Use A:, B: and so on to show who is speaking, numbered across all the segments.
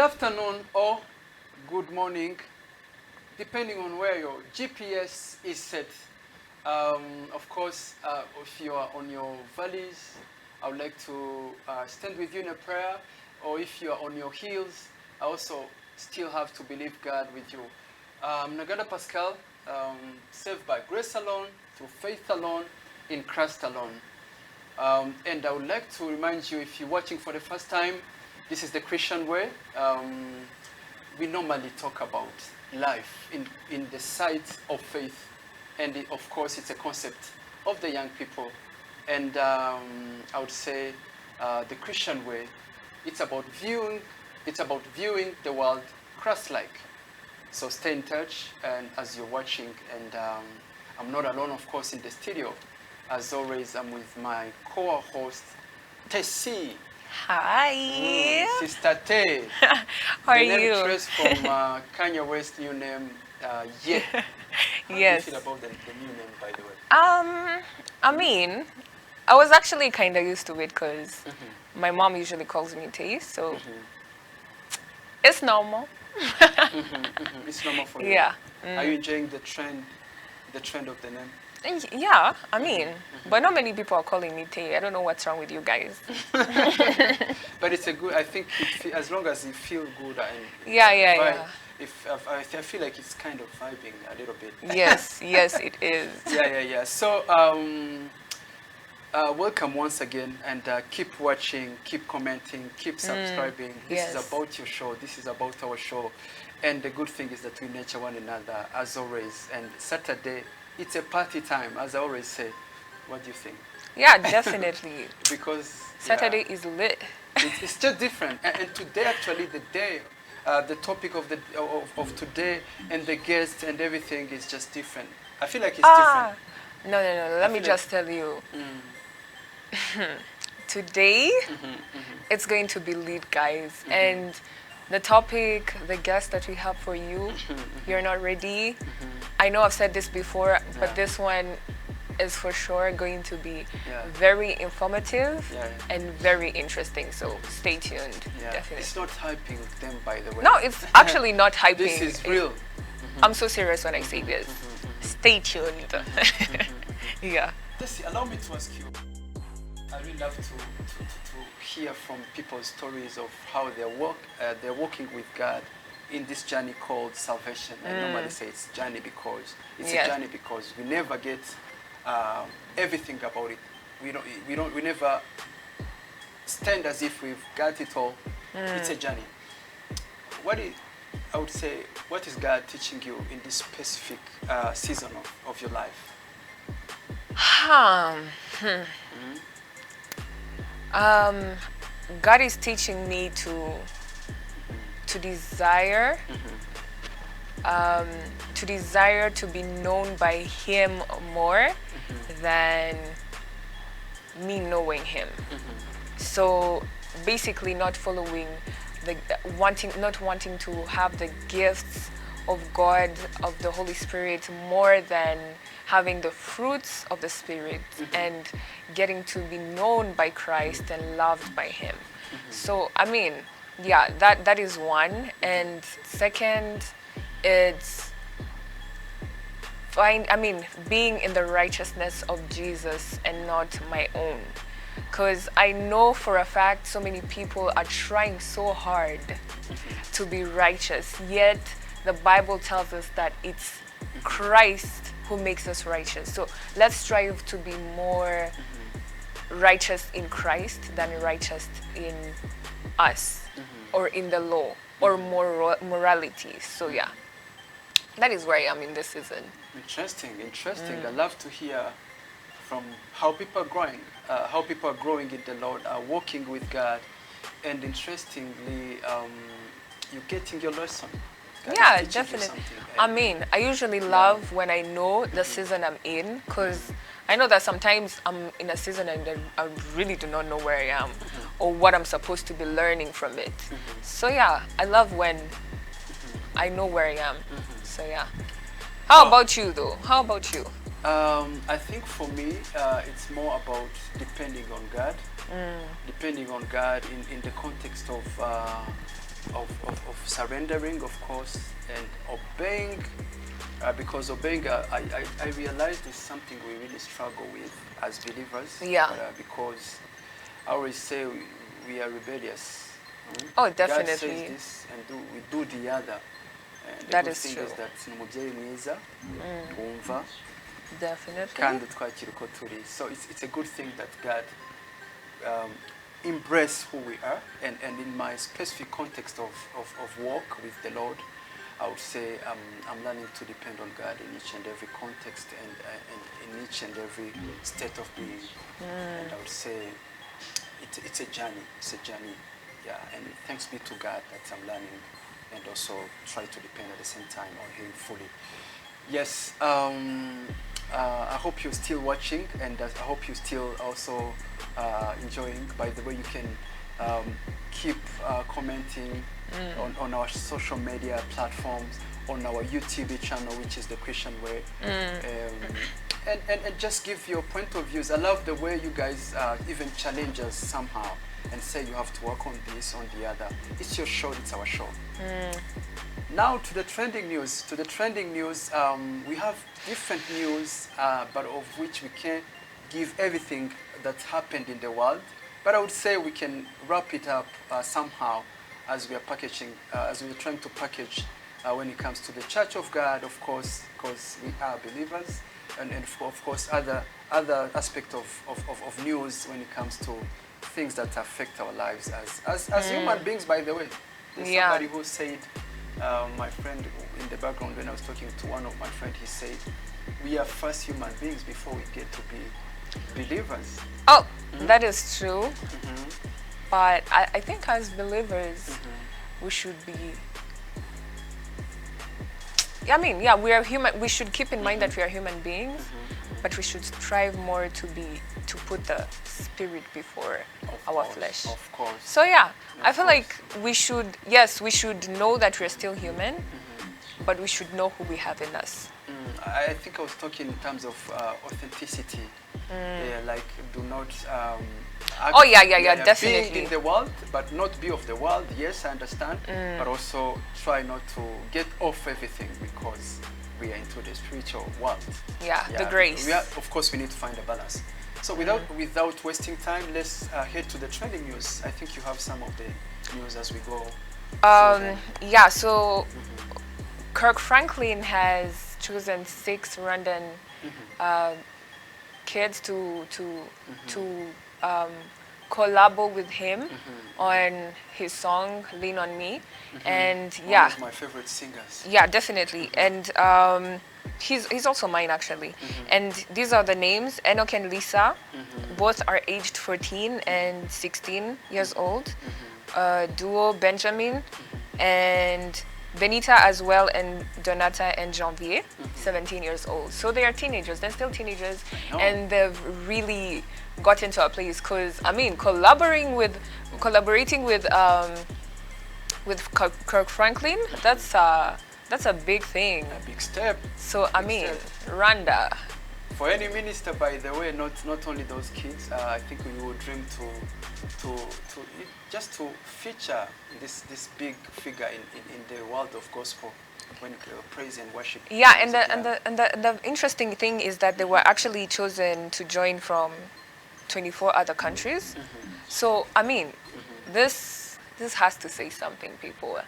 A: afternoon or good morning, depending on where your GPS is set. Of course, if you are on your valleys, I would like to stand with you in a prayer. Or if you are on your heels, I also still have to believe God with you. Ntaganda Pascal, saved by grace alone, through faith alone, in Christ alone. And I would like to remind you, if you're watching for the first time, this is the Christian way. We normally talk about life in the sight of faith. And of course, it's a concept of the young people. And I would say the Christian way, it's about viewing the world Christ-like. So stay in touch, and as you're watching, and I'm not alone, of course, in the studio. As always, I'm with my co-host, Tessy.
B: Hi.
A: Sister Tay.
B: How are
A: the name
B: you?
A: traced from Kanye West's new name, Yeah. How
B: Yes.
A: do you feel about the new name, by the way?
B: I mean, I was actually kind of used to it because my mom usually calls me Tay, so it's normal.
A: It's normal for you.
B: Yeah.
A: Are you enjoying the trend of the name?
B: Yeah, I mean, but not many people are calling me Tay. I don't know what's wrong with you guys.
A: But it's a good. I think as long as you feel good and
B: Yeah.
A: If I feel like it's kind of vibing a little bit.
B: Yes, it is.
A: Yeah. So welcome once again, and keep watching, keep commenting, keep subscribing. This is
B: Yes.
A: about your show. This is about our show, and the good thing is that we nurture one another as always. And Saturday, it's a party time, as I always say. What do you think?
B: Yeah, definitely.
A: Because
B: Saturday is lit.
A: it's just different. And today, actually, the topic of today and the guests and everything is just different. I feel like it's different.
B: No. Let me
A: feel
B: just tell you. Today, it's going to be lit, guys. And the topic, the guest that we have for you, you're not ready. I know I've said this before, but this one is for sure going to be very informative and very interesting. So stay tuned.
A: Yeah.
B: Definitely.
A: It's not hyping them, by the way.
B: No, it's actually not hyping.
A: This is real.
B: I'm so serious when I say this. Stay tuned. Yeah.
A: Tessy, allow me to ask you. I really love to hear from people's stories of how they're walking with God in this journey called salvation. I normally say it's journey because it's a journey because we never get everything about it. We never stand as if we've got it all. It's a journey. I would say, what is God teaching you in this specific season of your life?
B: God is teaching me to desire, to desire to be known by Him more than me knowing Him. So basically, not following not wanting to have the gifts of God, of the Holy Spirit, more than having the fruits of the Spirit and getting to be known by Christ and loved by Him. So, I mean, yeah, that is one. And second, it's being in the righteousness of Jesus and not my own. Because I know for a fact so many people are trying so hard to be righteous, yet the Bible tells us that it's Christ who makes us righteous. So let's strive to be more righteous in Christ than righteous in us or in the law or morality. So yeah, that is where I am in this season.
A: Interesting. I love to hear from how people are growing in the Lord, are walking with God, and interestingly, you're getting your lesson. God
B: Yeah,
A: is teaching you
B: definitely.
A: something.
B: I mean, I usually love when I know the season I'm in, because I know that sometimes I'm in a season and then I really do not know where I am or what I'm supposed to be learning from it. So yeah, I love when I know where I am. So yeah. How about you though? How about you?
A: I think for me, it's more about depending on God. Depending on God in the context of of surrendering, of course, and obeying. Because obeying, I realized is something we really struggle with as believers.
B: Yeah.
A: Because I always say we are rebellious.
B: Oh,
A: God says
B: definitely.
A: this and we do the other. And the
B: That
A: good
B: is
A: thing
B: true.
A: is that umubyeyi mwiza wumva
B: Definitely.
A: kandi twakira uko turi. So it's a good thing that God embrace who we are. And in my specific context of walk with the Lord, I would say I'm learning to depend on God in each and every context and in each and every state of being. And I would say it's a journey. It's a journey. Yeah, and thanks be to God that I'm learning and also try to depend at the same time on Him fully. Yes, I hope you're still watching, and I hope you're still also enjoying. By the way, you can keep commenting on our social media platforms, on our YouTube channel, which is The Christian Way. And just give your point of views. I love the way you guys even challenge us somehow and say you have to work on this, on the other. It's your show, it's our show. Now to the trending news. To the trending news, we have different news, but of which we can't give everything that happened in the world. But I would say we can wrap it up somehow as we are packaging, as we are trying to package when it comes to the Church of God, of course, because we are believers, and of course other aspect of news when it comes to things that affect our lives as human beings. By the way, there's somebody who said, my friend in the background when I was talking to one of my friends, he said, we are first human beings before we get to be believers.
B: Oh, that is true. But I think as believers, we should be. I mean, yeah, we are human. We should keep in mind that we are human beings, but we should strive more to put the spirit before our flesh.
A: Of course.
B: So yeah, I feel like we should know that we're still human, but we should know who we have in us.
A: I think I was talking in terms of authenticity. Yeah, like do not.
B: Definitely.
A: Being in the world, but not be of the world. Yes, I understand. But also try not to get off everything because we are into the spiritual world.
B: Yeah, the grace.
A: Of course, we need to find a balance. So without wasting time, let's head to the trending news. I think you have some of the news as we go.
B: Yeah. So Kirk Franklin has chosen 6 Rwandan kids to collabo with him on his song "Lean on Me," and
A: One of my favorite singers.
B: Yeah, definitely, and he's also mine actually. And these are the names: Enoch and Lisa. Both are aged 14 and 16 years old. Duo Benjamin and Benita as well, and Donata and Janvier, 17 years old. So they are teenagers. They're still teenagers, and they've really got into a place. Cause I mean, collaborating with Kirk Franklin, that's a big thing.
A: A big step.
B: So I mean, Rwanda.
A: For any minister, by the way, not only those kids, I think we would dream to feature this big figure in the world of gospel when praise and worship.
B: Yeah, and the interesting thing is that they were actually chosen to join from 24 other countries. So I mean, this has to say something, people.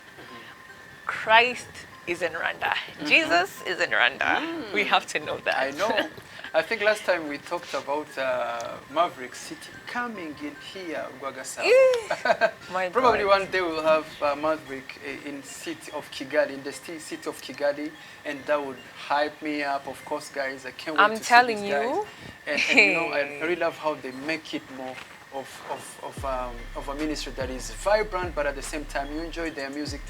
B: Christ is in Rwanda. Jesus is in Rwanda. We have to know that.
A: I know. I think last time we talked about Maverick City coming in here,
B: My
A: Probably
B: God.
A: one day we'll have Maverick in city of Kigali, in the city of Kigali, and that would hype me up. Of course, guys, I can't wait
B: I'm
A: to
B: telling
A: see these guys.
B: you.
A: And you know, I really love how they make it more of a ministry that is vibrant, but at the same time you enjoy their music.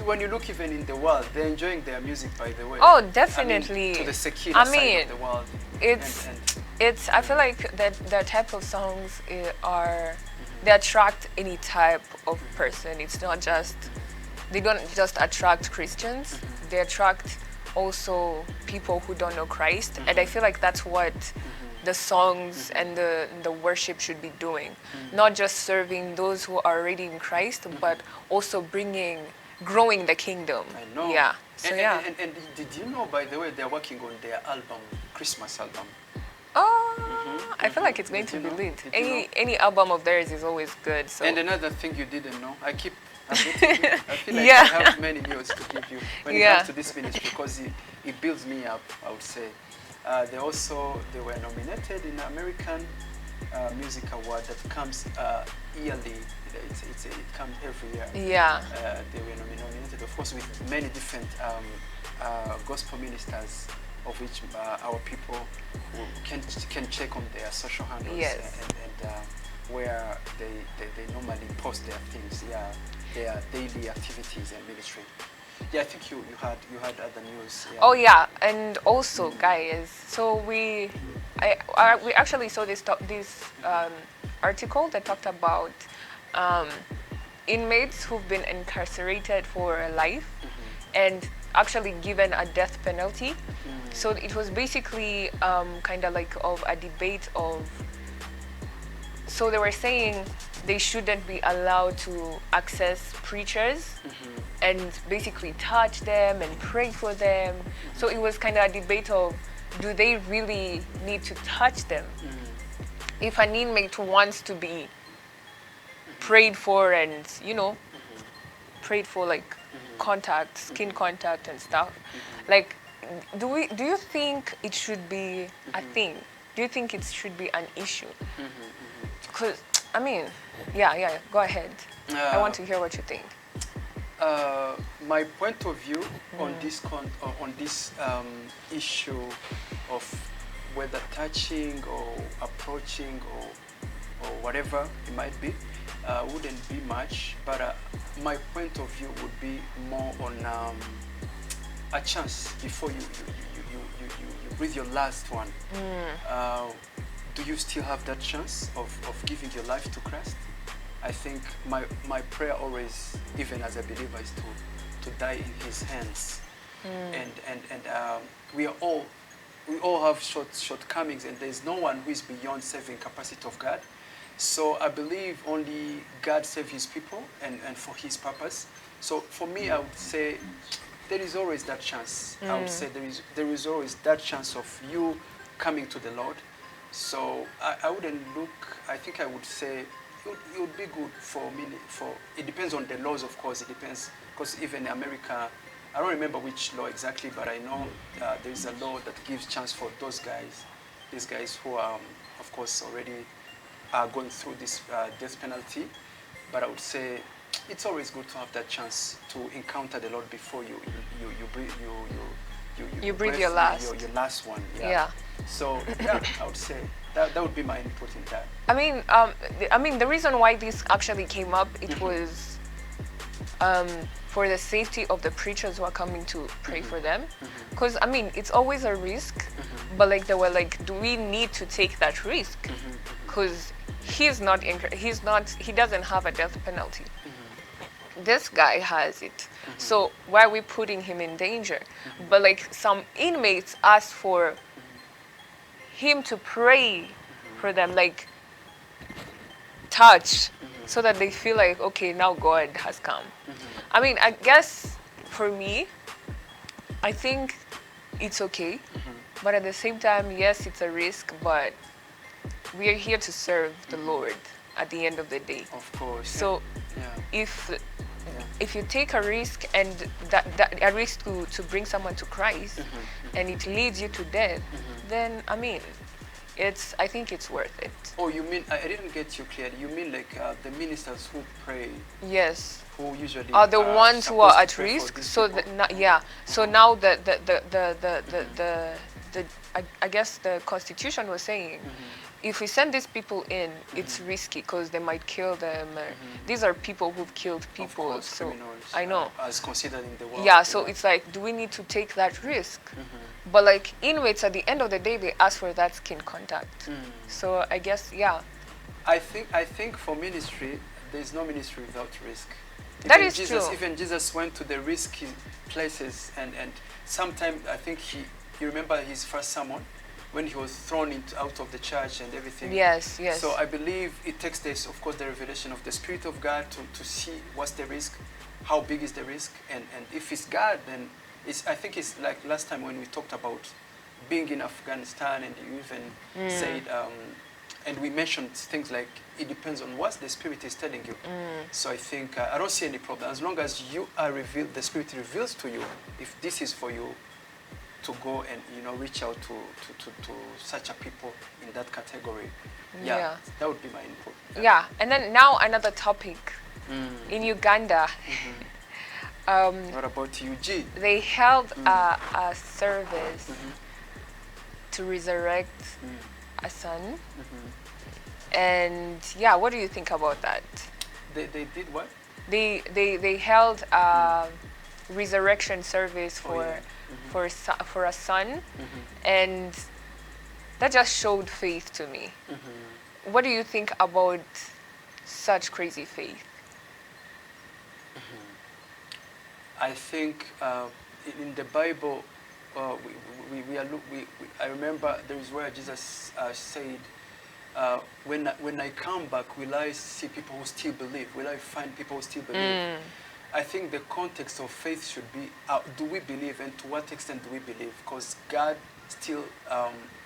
A: When you look even in the world, they're enjoying their music, by the way.
B: Oh, definitely.
A: I mean, to the secular side of the world.
B: It's I feel like that their type of songs they attract any type of person. It's not just, they don't just attract Christians, they attract also people who don't know Christ. And I feel like that's what the songs and the worship should be doing. Not just serving those who are already in Christ, but also growing the kingdom.
A: I know.
B: Yeah. So
A: and did you know, by the way, they're working on their album, Christmas album?
B: Oh, I feel like it's going to be lit. Any album of theirs is always good. So.
A: And another thing you didn't know, I keep updating you. I feel like I have many news to give you when it comes to this ministry, because it builds me up, I would say. They were nominated in the American Music Award that comes yearly. It comes every year.
B: Yeah.
A: They were nominated, of course, with many different gospel ministers, of which our people can check on their social handles.
B: Yes.
A: And where they normally post their things, their daily activities and ministry. Yeah, I think you had other news. Yeah.
B: Oh yeah, and also guys, so we actually saw this article that talked about inmates who've been incarcerated for life and actually given a death penalty. So it was basically kind of like of a debate of. So they were saying they shouldn't be allowed to access preachers and basically touch them and pray for them. So it was kind of a debate of, do they really need to touch them? If an inmate wants to be prayed for and, prayed for like contact, skin contact and stuff, like, do you think it should be a thing? Do you think it should be an issue? Because, I mean, yeah, go ahead. I want to hear what you think.
A: My point of view on this issue of whether touching or approaching or whatever it might be wouldn't be much, but my point of view would be more on a chance before you breathe your last one. Do you still have that chance of giving your life to Christ? I think my prayer always, even as a believer, is to die in His hands. And we all have shortcomings, and there is no one who is beyond saving capacity of God. So I believe only God saves His people and for His purpose. So for me, I would say there is always that chance. I would say there is always that chance of you coming to the Lord. So I wouldn't look. I think I would say it would be good for me. It depends on the laws, of course. It depends, because even in America, I don't remember which law exactly, but I know there is a law that gives chance for these guys who are, of course, already are going through this death penalty. But I would say it's always good to have that chance to encounter the Lord before you
B: breathe your last.
A: Your last one.
B: Yeah.
A: So yeah, I would say that would be my input in that.
B: I mean, the reason why this actually came up, it was for the safety of the preachers who are coming to pray for them. Because I mean, it's always a risk, but like they were like, do we need to take that risk? Because he doesn't have a death penalty. This guy has it. So why are we putting him in danger? But like some inmates asked for him to pray for them, like touch, so that they feel like, okay, now God has come. I mean, I guess for me, I think it's okay. But at the same time, yes, it's a risk, but we are here to serve the Lord at the end of the day.
A: Of course.
B: So if you take a risk, and that a risk to bring someone to Christ, and it leads you to death, then I mean, I think it's worth it.
A: Oh, you mean, I didn't get you clearly. You mean like the ministers who pray?
B: Yes.
A: Who usually
B: are the ones who are at risk. So
A: So
B: now I guess the Constitution was saying, if we send these people in, it's risky because they might kill them. These are people who've killed people.
A: Of course,
B: so
A: criminals,
B: I know.
A: As considered in the world.
B: Yeah, so it's like, do we need to take that risk? But like inmates, at the end of the day, they ask for that skin contact. So I guess, yeah.
A: I think for ministry, there's no ministry without risk.
B: That is true.
A: Even Jesus went to the risky places, and sometimes I think you remember his first sermon when he was thrown out of the church and everything.
B: Yes, yes.
A: So I believe it takes this, of course, the revelation of the Spirit of God to see what's the risk, how big is the risk, and if it's God, then I think it's like last time when we talked about being in Afghanistan, and you even said, and we mentioned things like it depends on what the Spirit is telling you. So I think I don't see any problem as long as you are revealed. The Spirit reveals to you if this is for you to go and reach out to such a people in that category. Yeah. That would be my input.
B: Yeah, and then now another topic in Uganda.
A: What about UG?
B: They held a service to resurrect a son. And yeah, what do you think about that?
A: They did what?
B: They held a resurrection service for a son, and that just showed faith to me. What do you think about such crazy faith?
A: I think in the Bible, I remember there is where Jesus said, when I come back, will I see people who still believe? Will I find people who still believe? I think the context of faith should be, do we believe, and to what extent do we believe? Because God still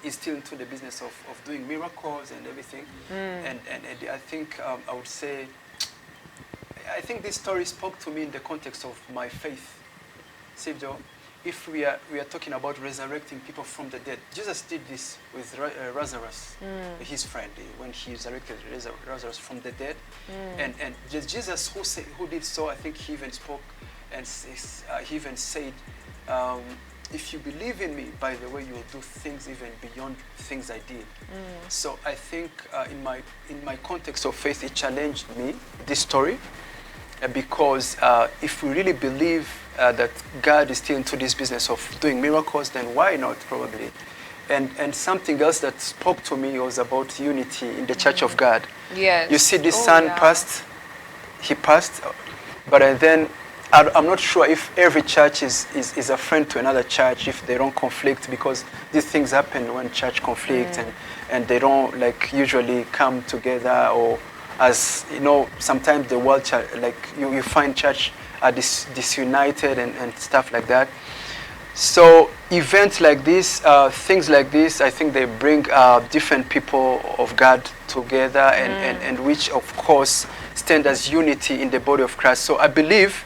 A: is still into the business of doing miracles and everything. And I think I would say, I think this story spoke to me in the context of my faith. See, Joe, if we are talking about resurrecting people from the dead, Jesus did this with Lazarus, his friend, when he resurrected Lazarus from the dead. And Jesus, who did so, I think he even spoke, and he even said, if you believe in me, by the way, you will do things even beyond things I did. So I think in my context of faith, it challenged me, this story, because if we really believe that God is still into this business of doing miracles, then why not, probably? And something else that spoke to me was about unity in the Church of God.
B: Yes.
A: You see, this son passed, but then I'm not sure if every church is a friend to another church, if they don't conflict, because these things happen when church conflict, and they don't usually come together, or as sometimes the world church, you find church are disunited and stuff like that. So events like this, things like this, I think they bring different people of God together, and which of course stand as unity in the body of Christ. So I believe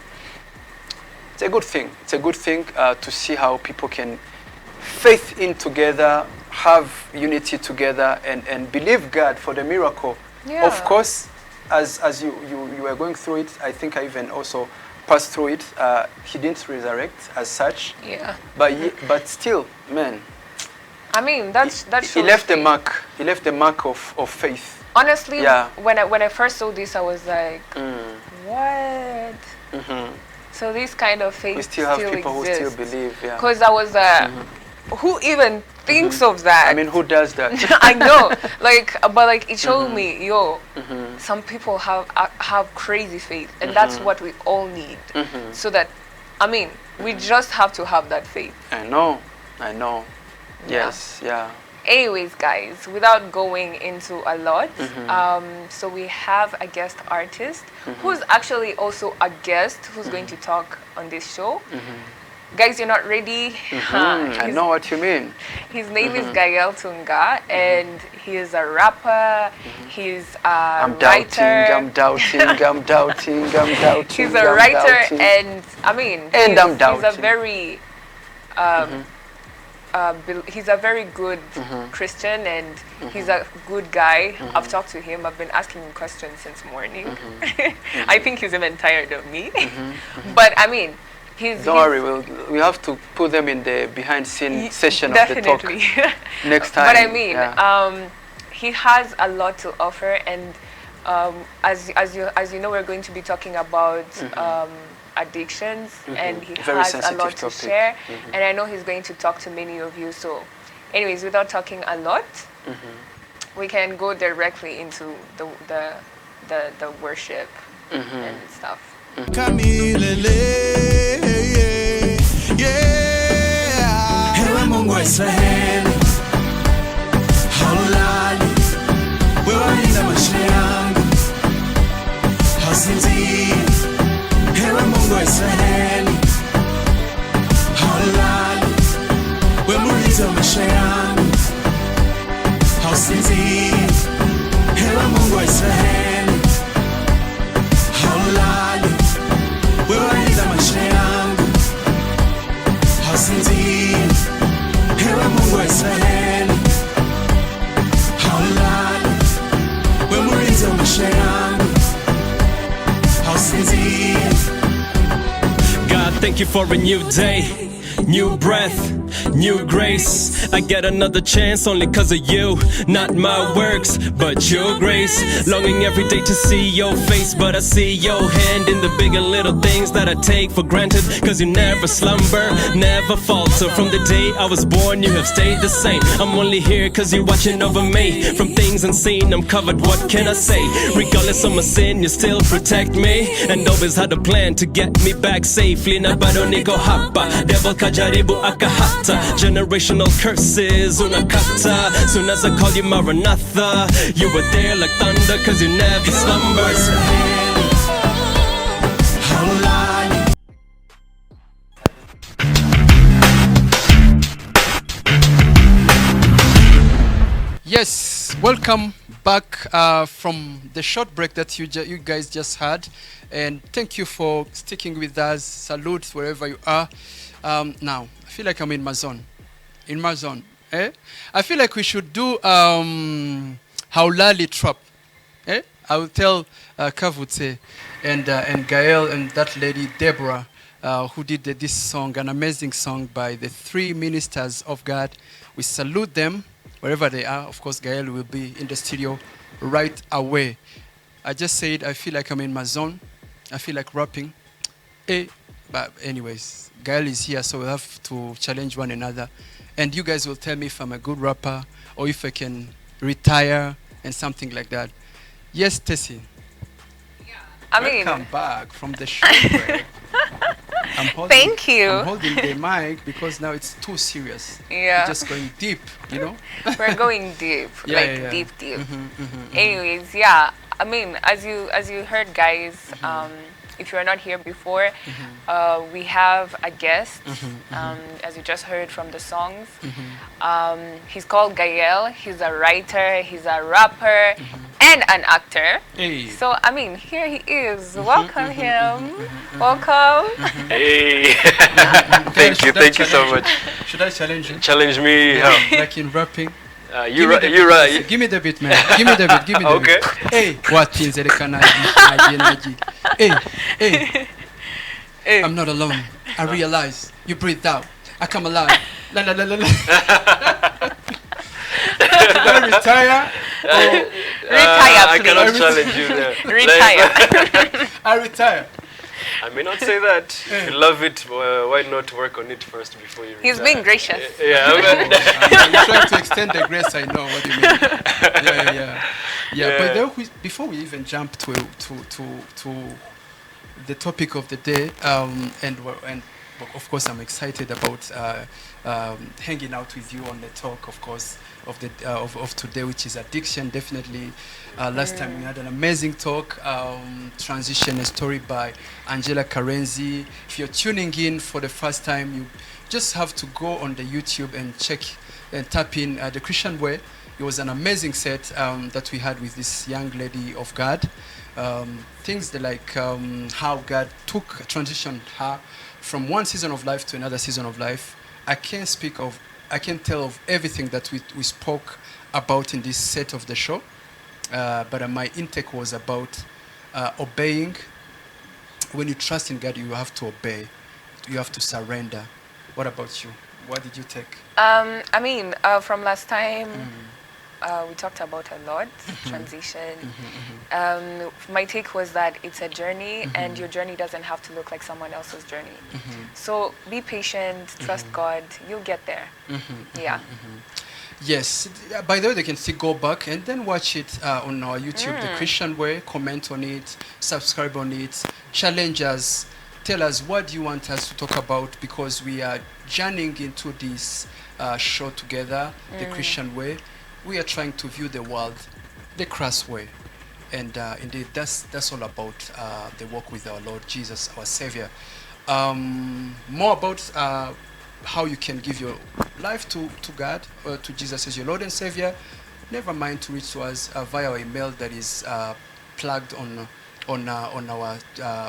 A: it's a good thing. It's a good thing to see how people can faith in together, have unity together, and believe God for the miracle.
B: Yeah.
A: Of course, as you were going through it, I think I even also passed through it. He didn't resurrect as such.
B: Yeah.
A: But still, man.
B: I mean, that's
A: he left the mark. He left the mark of faith.
B: Honestly,
A: yeah.
B: when I first saw this, I was like, what? So this kind of faith
A: we still have people
B: exists.
A: who still believe. Yeah.
B: Because I was who even thinks of that?
A: I mean, who does that?
B: I know, but it showed me, some people have crazy faith, and that's what we all need. So that, I mean, we just have to have that faith.
A: I know. Yes, yeah.
B: Anyways, guys, without going into a lot, so we have a guest artist who's actually also a guest who's going to talk on this show. Guys, you're not ready?
A: I know what you mean.
B: His name is Gael Tunga, and he is a rapper. He's a writer.
A: I'm doubting.
B: He's a writer, and I mean, he's a very, he's a very good Christian, and he's a good guy. I've talked to him. I've been asking him questions since morning. I think he's even tired of me. But I mean, don't
A: worry, we have to put them in the behind-scene session of the talk next time.
B: But I mean, he has a lot to offer, and as you know, we're going to be talking about addictions, and he has a lot to share, and I know he's going to talk to many of you. So anyways, without talking a lot, we can go directly into the worship and stuff.
C: Ewe Mungu wa Israeli, Israeli Hawlali Wemuriza maisha yangu hausinzii Ewe Mungu wa Israeli Hawlali Wemuriza maisha yangu hausinzii Ewe Mungu wa Israeli Hawlali Wemuriza maisha yangu hausinzii.
D: God, thank you for a new day, new breath, new grace. I get another chance only cause of you. Not my works, but your grace. Longing every day to see your face, but I see your hand in the big and little things that I take for granted. Cause you never slumber, never falter. From the day I was born, you have stayed the same. I'm only here cause you're watching over me. From things unseen, I'm covered, what can I say? Regardless of my sin, you still protect me. And always had a plan to get me back safely. Na bado niko hapa, devil kajaribu akahata. Generational curses unakata. Soon as I call you Maranatha, you were there like thunder cause you never slumber.
A: Yes, welcome back from the short break that you guys just had, and thank you for sticking with us. Salute wherever you are. Now, I feel like I'm in my zone. In my zone. Eh? I feel like we should do Haulali Trap. Eh? I will tell Kavute and Gael and that lady Deborah who did this song, an amazing song by the three ministers of God. We salute them wherever they are. Of course, Gael will be in the studio right away. I just said I feel like I'm in my zone. I feel like rapping. But anyways, Gael is here, so we'll have to challenge one another. And you guys will tell me if I'm a good rapper or if I can retire and something like that. Yes, Tessy.
B: Yeah.
A: Welcome back from the short break.
B: Thank you.
A: I'm holding the mic because now it's too serious.
B: Yeah.
A: We're just going deep, you know?
B: We're going deep,
A: Yeah.
B: deep. Anyways, yeah. I mean, as you heard, guys, if you are not here before, we have a guest, as you just heard from the songs. He's called Gael. He's a writer, he's a rapper, and an actor.
A: Hey.
B: So, I mean, here he is. Welcome him. Welcome.
E: Hey. Thank you so much.
A: Should I challenge you?
E: Challenge me.
A: Like in rapping?
E: You're right.
A: Give me the beat, man. Give me the beat.
E: Okay.
A: Hey, what things that can Hey, I'm not alone. I realize you breathe out. I come alive. La la la la la. Should I retire?
B: Retire,
E: I
B: please.
E: cannot challenge you there.
B: Retire.
A: I retire.
E: I may not say that. If you love it, why not work on it first before you retire?
B: He's being gracious.
E: Yeah.
A: I'm trying to extend the grace. I know what you mean. Yeah. But then before we even jump to the topic of the day, and of course I'm excited about hanging out with you on the talk, of course, of the of today, which is addiction. Definitely, last time we had an amazing talk, transition, a story by Angela Karenzi. If you're tuning in for the first time, you just have to go on the YouTube and check and tap in The Christian Way. It was an amazing set that we had with this young lady of God. Things that like how God transitioned her from one season of life to another season of life. I can't tell of everything that we spoke about in this set of the show, but my intake was about obeying. When you trust in God, you have to obey. You have to surrender. What about you? What did you take?
B: I mean, from last time, we talked about a lot, transition. My take was that it's a journey, and your journey doesn't have to look like someone else's journey. So be patient, trust God, you'll get there. Yeah.
A: Yes. By the way, they can still go back and then watch it on our YouTube, The Christian Way. Comment on it, subscribe on it, challenge us. Tell us what you want us to talk about, because we are journeying into this show together, The Christian Way. We are trying to view the world the crass way. And indeed, that's all about the walk with our Lord Jesus, our Savior. More about how you can give your life to God, to Jesus as your Lord and Savior. Never mind to reach to us via our email that is plugged on our,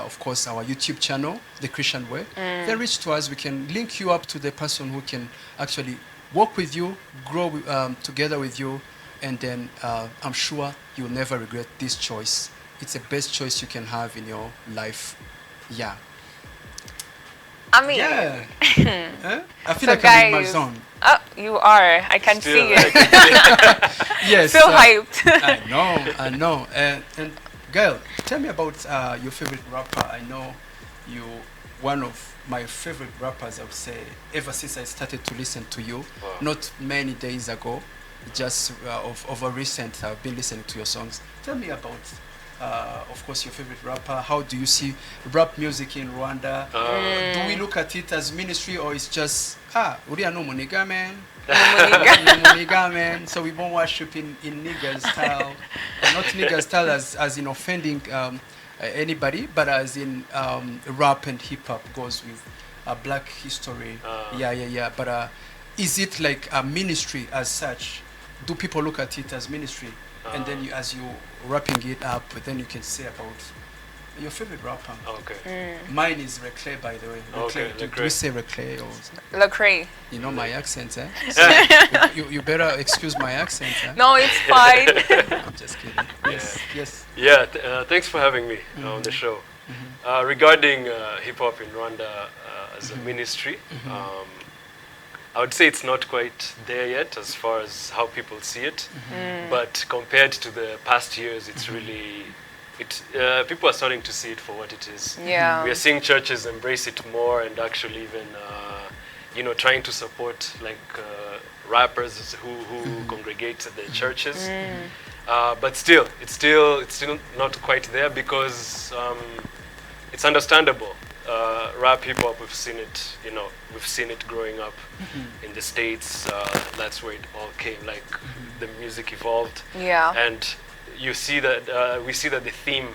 A: of course, our YouTube channel, The Christian Way. Then reach to us. We can link you up to the person who can actually walk with you, grow together with you, and then I'm sure you'll never regret this choice. It's the best choice you can have in your life. Yeah.
B: I mean,
A: Yeah. Huh? I feel
B: so
A: like I'm in my
B: guys,
A: zone.
B: oh, you are. I can
E: Still,
B: see
E: I
B: it.
E: can see
A: Yes.
B: Feel hyped.
A: I know. And Gail, tell me about your favorite rapper. I know you one of my favorite rappers, I would say, ever since I started to listen to you.
E: Wow.
A: Not many days ago, just of a recent, I've been listening to your songs. Tell me about, of course, your favorite rapper. How do you see rap music in Rwanda? Do we look at it as ministry, or it's just, Uriya no muniga man? No muniga man. So we won't worship in nigger style. Not nigger style as in offending anybody, but as in rap and hip hop goes with black history. Yeah. But is it like a ministry as such? Do people look at it as ministry? And then you, as you wrapping it up, then you can say about your favorite rapper.
E: Okay.
A: Mine is Reclay, by the way.
E: Okay,
A: Do we say Reclay or?
B: Lecrae.
A: You know my accent, eh? So you better excuse my accent, eh?
B: No, it's fine.
A: I'm just kidding. Yes.
E: Yeah, thanks for having me on the show. Regarding hip hop in Rwanda as a ministry, I would say it's not quite there yet as far as how people see it. But compared to the past years, it's really, people are starting to see it for what it is.
B: Yeah.
E: We are seeing churches embrace it more and actually even, trying to support like rappers who congregate at their churches. But still, it's still not quite there because it's understandable. Rap hip hop, we've seen it growing up in the States. That's where it all came. Like the music evolved.
B: Yeah.
E: And you see that we see that the theme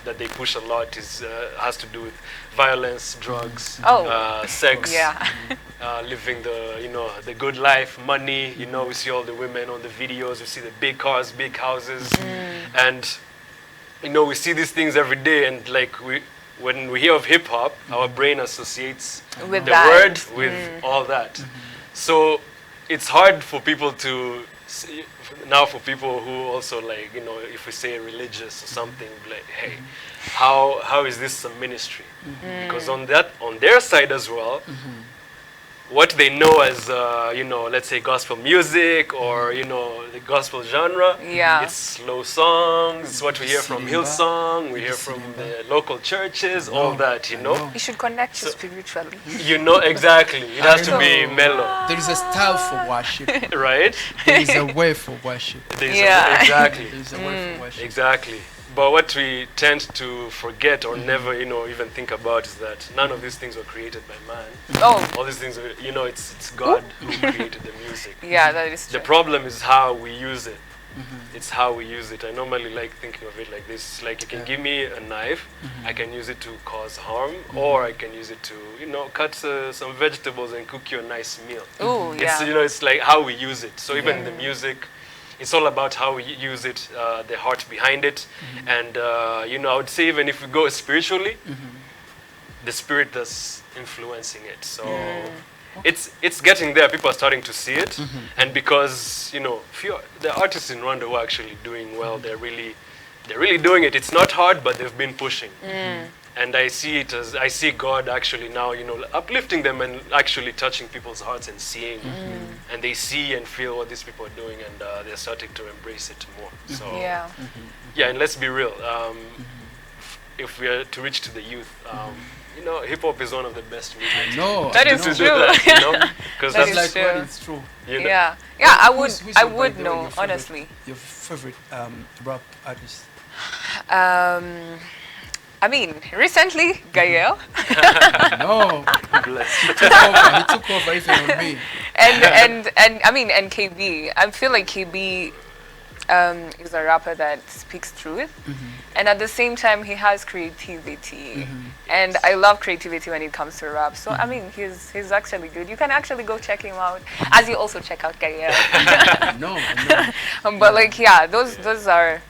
E: that they push a lot has to do with violence, drugs, sex, living the good life, money. We see all the women on the videos. We see the big cars, big houses, and we see these things every day. And like when we hear of hip hop, our brain associates
B: With
E: the
B: that.
E: word with all that. So it's hard for people to see, now for people who also like, if we say religious or something, like, hey, how is this a ministry? Because on their side as well, what they know as, let's say gospel music or, the gospel genre, it's slow songs, it's what we hear from Hillsong, we hear from the local churches, all that,
B: You should connect you spiritually.
E: Exactly. It has to be mellow.
A: There is a style for worship.
E: Right?
A: There is a way for worship.
E: Exactly.
A: There is a way for worship.
E: Exactly. But what we tend to forget or never, even think about is that none of these things were created by man.
B: Oh.
E: All these things, it's God who created the music.
B: Yeah, that is true.
E: The problem is how we use it. It's how we use it. I normally like thinking of it like this. Like you can give me a knife, I can use it to cause harm, or I can use it to, cut some vegetables and cook you a nice meal.
B: Ooh, yeah.
E: It's like how we use it. So even the music, it's all about how we use it, the heart behind it. And, I would say even if we go spiritually, the spirit that's influencing it. So it's getting there. People are starting to see it. And because, the artists in Rwanda who are actually doing well, they're really doing it. It's not hard, but they've been pushing. And I see God actually now, uplifting them and actually touching people's hearts and seeing. And they see and feel what these people are doing, and they're starting to embrace it more. So yeah, and let's be real. If we are to reach to the youth, hip hop is one of the best mediums.
A: No,
B: That is
E: to
B: true.
E: do that, because
B: That
E: that's
B: is
A: like
B: true.
A: what it's true.
B: Yeah, I would,
A: Who's
B: I
A: your, by
B: would
A: the way,
B: know,
A: your favorite-
B: honestly.
A: Your favorite rap artist?
B: I mean, recently, Gael,
A: No,
E: blessed.
A: he took over even on me.
B: and I mean, and KB. I feel like KB is a rapper that speaks truth, and at the same time he has creativity, and I love creativity when it comes to rap. So I mean, he's actually good. You can actually go check him out, as you also check out kanye.
A: No.
B: But like, yeah, those are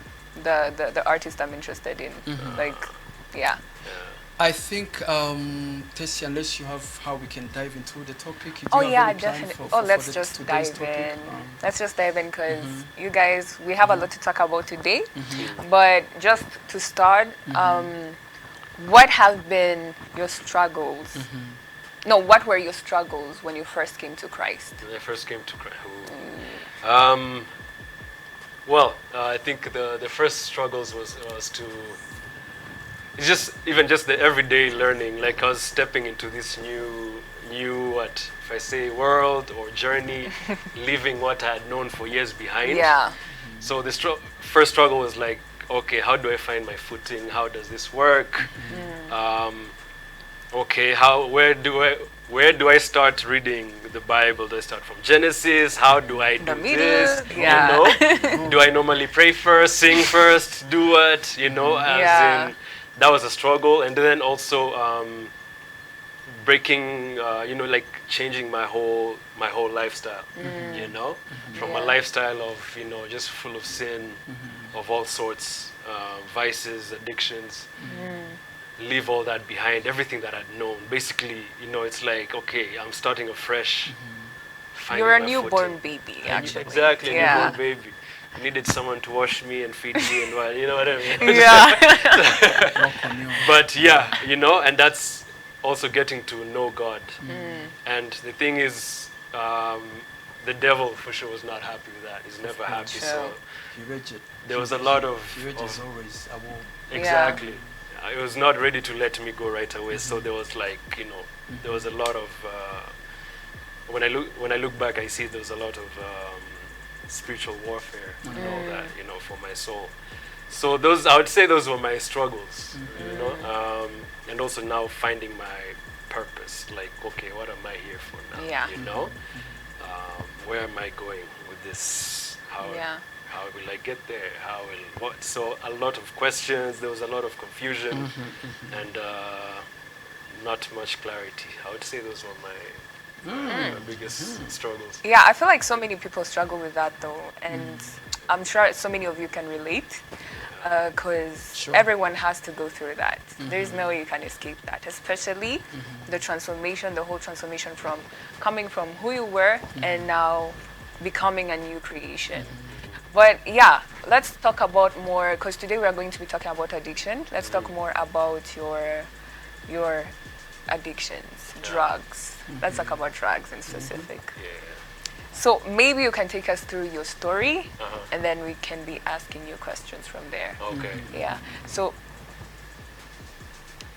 B: the artists I'm interested in. Like, yeah.
A: I think, Tessy, unless you have how we can dive into the topic. Do
B: Oh
A: you have
B: yeah,
A: any plan
B: definitely.
A: for
B: Let's
A: the
B: just
A: today's
B: dive
A: topic?
B: in. Let's just dive in because you guys, we have a lot to talk about today. But just to start, what have been your struggles? No, what were your struggles when you first came to Christ?
E: When I first came to Christ. I think the first struggles was to. It's just the everyday learning. Like I was stepping into this new what if I say world or journey, leaving what I had known for years behind.
B: Yeah.
E: So the first struggle was like, okay, how do I find my footing? How does this work? Okay, where do I start reading the Bible? Do I start from Genesis? How do I do this?
B: Yeah.
E: You know? Do I normally pray first, sing first, do what? You know, as in that was a struggle, and then also breaking, like changing my whole lifestyle. You know, from a lifestyle of just full of sin, of all sorts, vices, addictions. Leave all that behind, everything that I'd known. Basically, it's like, okay, I'm starting afresh.
B: You're a newborn baby, actually.
E: Exactly, a newborn baby. I needed someone to wash me and feed me and what, you know what I mean?
B: Yeah.
E: But yeah, and that's also getting to know God. And the thing is, the devil for sure was not happy with that. He's never happy. So there was a lot of...
A: is always a war.
E: Exactly. It was not ready to let me go right away. So there was like, there was a lot of... when I look back, I see there was a lot of spiritual warfare and all that, for my soul. So I would say those were my struggles, and also now finding my purpose. Like, okay, what am I here for now?
B: Yeah.
E: Where am I going with this? How will I get there? What? So a lot of questions. There was a lot of confusion and not much clarity. I would say those were my biggest struggles.
B: Yeah, I feel like so many people struggle with that though, and I'm sure so many of you can relate because everyone has to go through that. There's no way you can escape that, especially the whole transformation from coming from who you were and now becoming a new creation. But yeah, let's talk about more, because today we are going to be talking about addiction. Let's talk more about your addictions, drugs. Let's talk about drugs in specific. So maybe you can take us through your story, and then we can be asking you questions from there.
E: Okay.
B: Yeah. So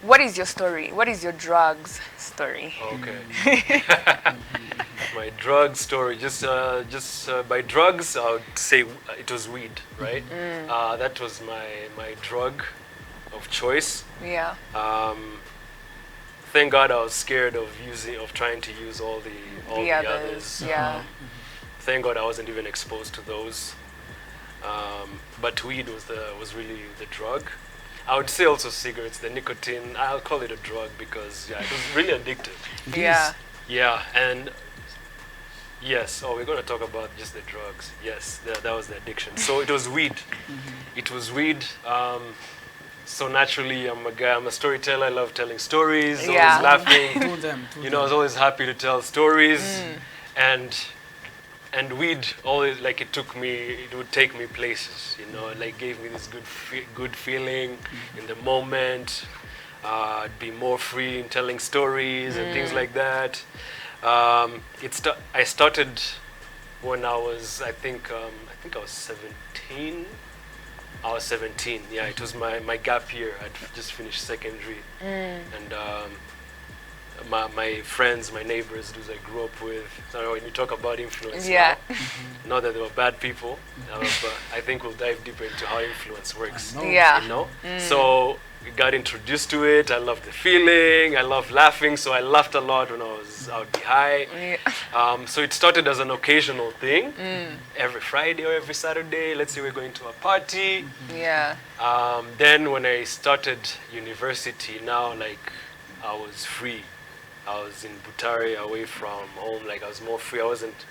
B: what is your story? What is your drugs story?
E: Okay. My drug story, just by drugs, I would say it was weed, right? That was my drug of choice.
B: Yeah.
E: Thank God I was scared of trying to use all the others.
B: Yeah.
E: Thank God I wasn't even exposed to those. But weed was really the drug. I would say also cigarettes, the nicotine. I'll call it a drug because it was really addictive.
B: Yeah.
E: Yeah, and yes. Oh, we're gonna talk about just the drugs. Yes, that was the addiction. So it was weed. It was weed. So naturally, I'm a storyteller. I love telling stories. Always laughing. I was always happy to tell stories, and weed always it would take me places. Like gave me this good feeling in the moment. I'd be more free in telling stories and things like that. I started when I was I think I was 17. I was 17. Yeah, it was my gap year. I'd just finished secondary, and my friends, my neighbors, those I grew up with. So when you talk about influence, not that they were bad people, but I think we'll dive deeper into how influence works.
B: Yeah.
E: So got introduced to it. I loved the feeling. I loved laughing, so I laughed a lot when I would be high.
B: Yeah.
E: So it started as an occasional thing. Every Friday or every Saturday, let's say we're going to a party.
B: Yeah.
E: Then when I started university, now like I was free. I was in Butare, away from home. Like I was more free. I wasn't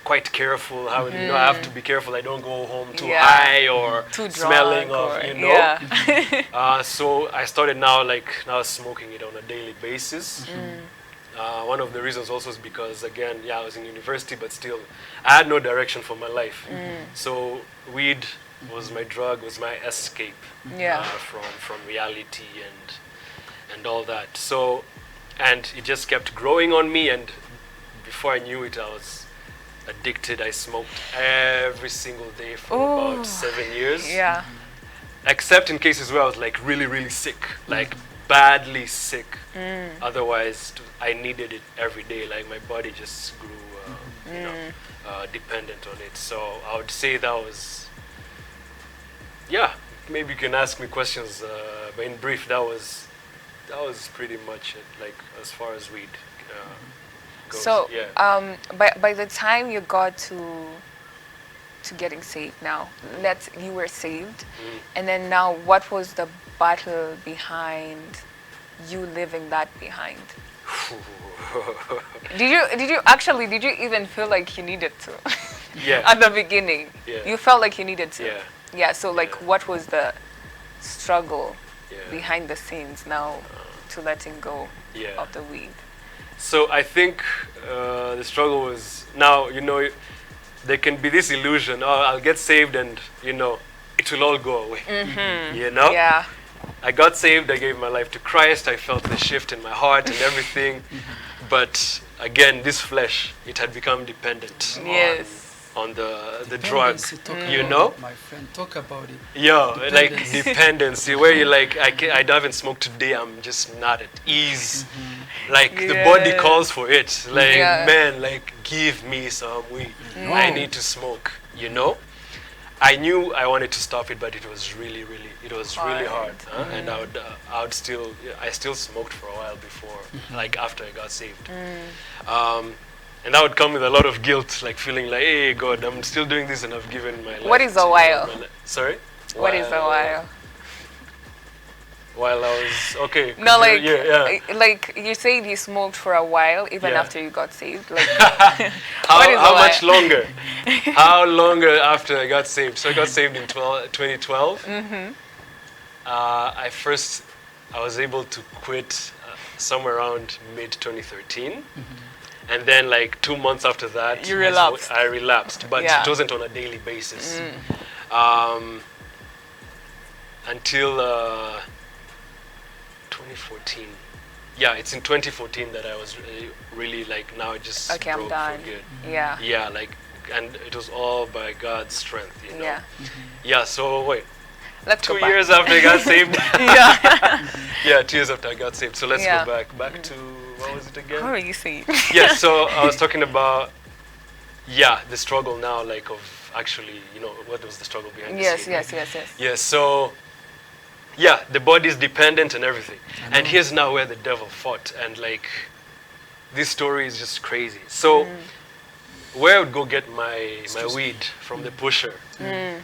E: quite careful. How you know, I have to be careful. I don't go home too high or
B: too
E: smelling
B: drunk
E: of,
B: or,
E: you know.
B: Yeah.
E: So I started now smoking it on a daily basis. One of the reasons also is because, again, I was in university, but still, I had no direction for my life. So weed was my drug, was my escape from reality and all that. So, and it just kept growing on me, and before I knew it, I was addicted. I smoked every single day for about 7 years.
B: Yeah.
E: Except in cases where I was like really, really sick, like badly sick. Otherwise, I needed it every day. Like my body just grew, dependent on it. So I would say that was, maybe you can ask me questions, but in brief, that was pretty much it. Like as far as weed goes.
B: So, by the time you got to getting saved, now you were saved, and then now, what was the battle behind you leaving that behind? Did you even feel like you needed to?
E: Yeah.
B: At the beginning, you felt like you needed to.
E: Yeah.
B: Yeah. So, like, what was the struggle
E: Yeah.
B: behind the scenes now to letting go of the weed?
E: So I think the struggle was, now, there can be this illusion, I'll get saved and, it will all go away.
B: Yeah.
E: I got saved, I gave my life to Christ, I felt the shift in my heart and everything. But again, this flesh, it had become dependent on the drug,
A: My friend, talk about it.
E: Like dependency, where you're like, I haven't smoked today, I'm just not at ease. Like the body calls for it. Like, man, like give me some weed. I need to smoke, I knew I wanted to stop it, but it was really hard. And I still smoked for a while before, like after I got saved. And that would come with a lot of guilt, like feeling like, hey God, I'm still doing this and I've given my life.
B: What is a while?
E: Sorry?
B: What is a while?
E: While I was, okay.
B: No, like you said you smoked for a while, even after you got saved. Like,
E: how much longer? How longer after I got saved? So I got saved in 2012. I was able to quit somewhere around mid-2013. And then like 2 months after that,
B: you relapsed.
E: I relapsed, but it wasn't on a daily basis. Until 2014. Yeah, it's in 2014 that I was really like, now it just
B: okay,
E: broke
B: I'm done.
E: for good.
B: Yeah,
E: like, and it was all by God's strength,
B: Yeah.
E: So wait,
B: let's
E: 2
B: go back.
E: years after I got saved.
B: Yeah.
E: 2 years after I got saved. So let's go back to, what was it again?
B: How are you saying?
E: So I was talking about, the struggle now, like of actually, what was the struggle behind the scene? Yes. So, the body is dependent and everything. And here's now where the devil fought. And like, this story is just crazy. So, where I would go get my weed from the pusher.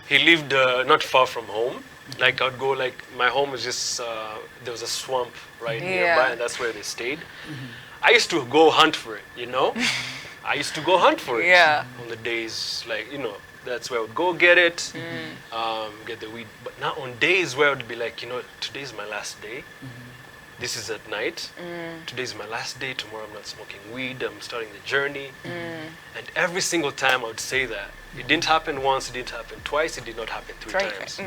E: He lived not far from home. Like I'd go, like my home was just, there was a swamp right nearby, and that's where they stayed. I used to go hunt for it, I used to go hunt for it on the days, like, that's where I would go get it, get the weed. But now on days where I would be like, today's my last day. This is at night. Today's my last day. Tomorrow I'm not smoking weed. I'm starting the journey. And every single time I would say that. It didn't happen once. It didn't happen twice. It did not happen three times.